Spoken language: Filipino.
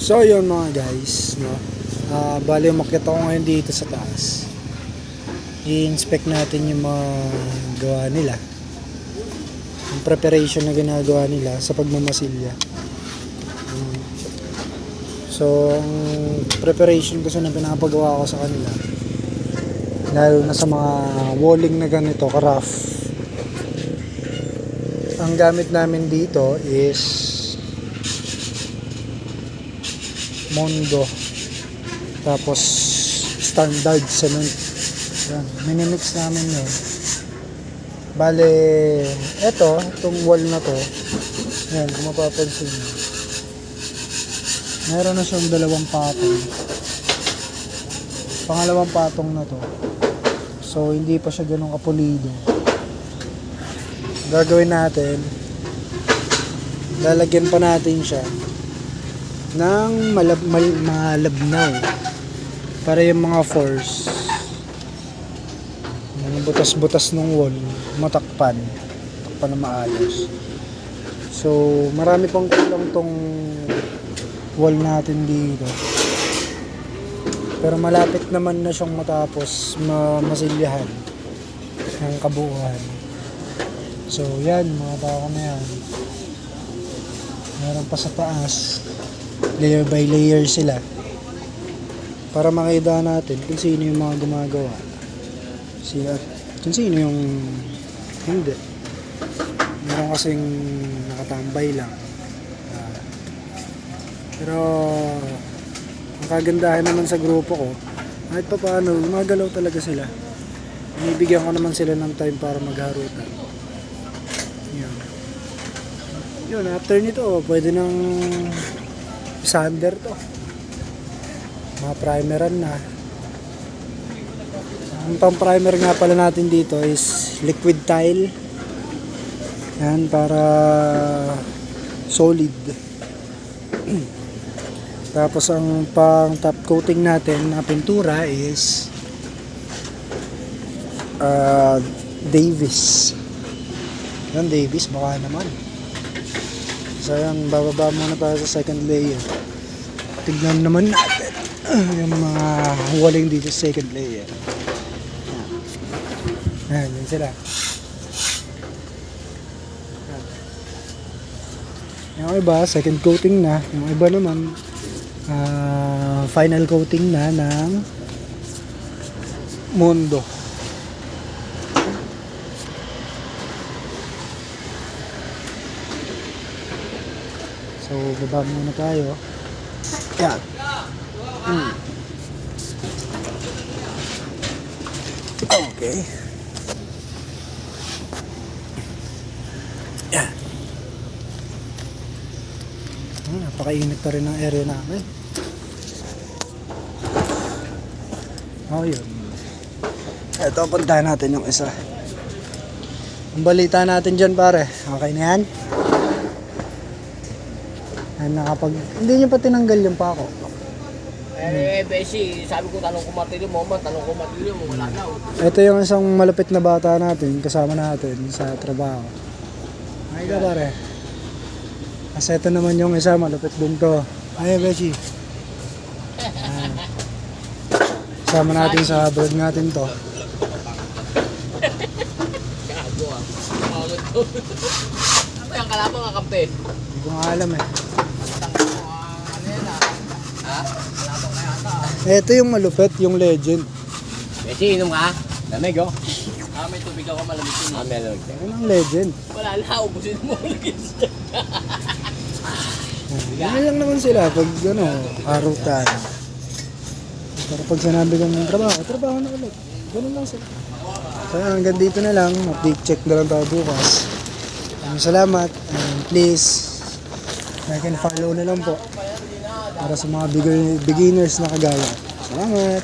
So yun mga guys, no? Bali umakyat ako ngayon dito sa taas. I-inspect natin yung mga gawa nila. Yung preparation na ginagawa nila sa pagmamasilya. So, ang preparation kasi na pinapagawa ko sa kanila, lalo na sa mga walling na ganito, ka-rough. Ang gamit namin dito is Mondo, tapos standard cement. Yan, minimix namin yun. Bale, itong wall na to, yan, kung mapapansin nyo, meron na siyang dalawang patong. Pangalawang patong na to, so hindi pa siya ganun kapulido. Gagawin natin, lalagyan pa natin siya ng malabnaw para yung mga force, yung butas-butas ng wall matakpan na maayos. So marami pang kulang tong wall natin dito, pero malapit naman na siyang matapos masilyahan ng kabuuan. So yan mga tao na yan, meron pa sa taas, layer by layer sila para makita natin kung sino yung mga gumagawa, kung sino yung hindi. Meron kasing nakatambay lang, pero ang kagandahan naman sa grupo ko, kahit pa paano gumagalaw talaga sila. Binibigyan ko naman sila ng time para magharutan. Yun, after nito pwede nang sander to, mga primeran na. Ang pang primer nga pala natin dito is liquid tile, yan, para solid. Tapos ang pang top coating natin na pintura is Davis. Yan, Davis baka naman. So yan, bababa muna tayo sa second layer. Tignan naman natin yung mga walling dito sa second layer. Yan, yan sila. Yung iba, second coating na. Yung iba naman, final coating na ng Mondo. So, baba muna tayo. Yan. Okay. Yan. Napakainit pa rin ang area namin. Oh, yun. Ito, puntahan natin yung isa. Ang balita natin dyan, pare. Okay na yan? Hindi niya pa tinanggal yung pako. Besi, sabi ko tanong ko martilyo mo, wala na. Ito yung isang malupit na bata natin, kasama natin sa trabaho. Ay ka pare. Kasi ito naman yung isa, malupit din to. Ay Besi. Kasama natin sa vlog natin to. Gago ah. Ano yung kalabang kakampi? Hindi ko nga alam eh. Ito yung malupit, yung legend. Besi, inom ka? Lamig oh. May tubig ako malamig yun. Malamig. Ano ang legend? Wala na, ubusin mo. Ganyan lang naman sila pag harutan. Pero pag sinabi ko ng trabaho na ulit. Ganun lang sila. So hanggang dito na lang. Update check na lang tayo bukas. Salamat. And please, like and follow na lang po para sa mga beginners na kagaya. Salamat!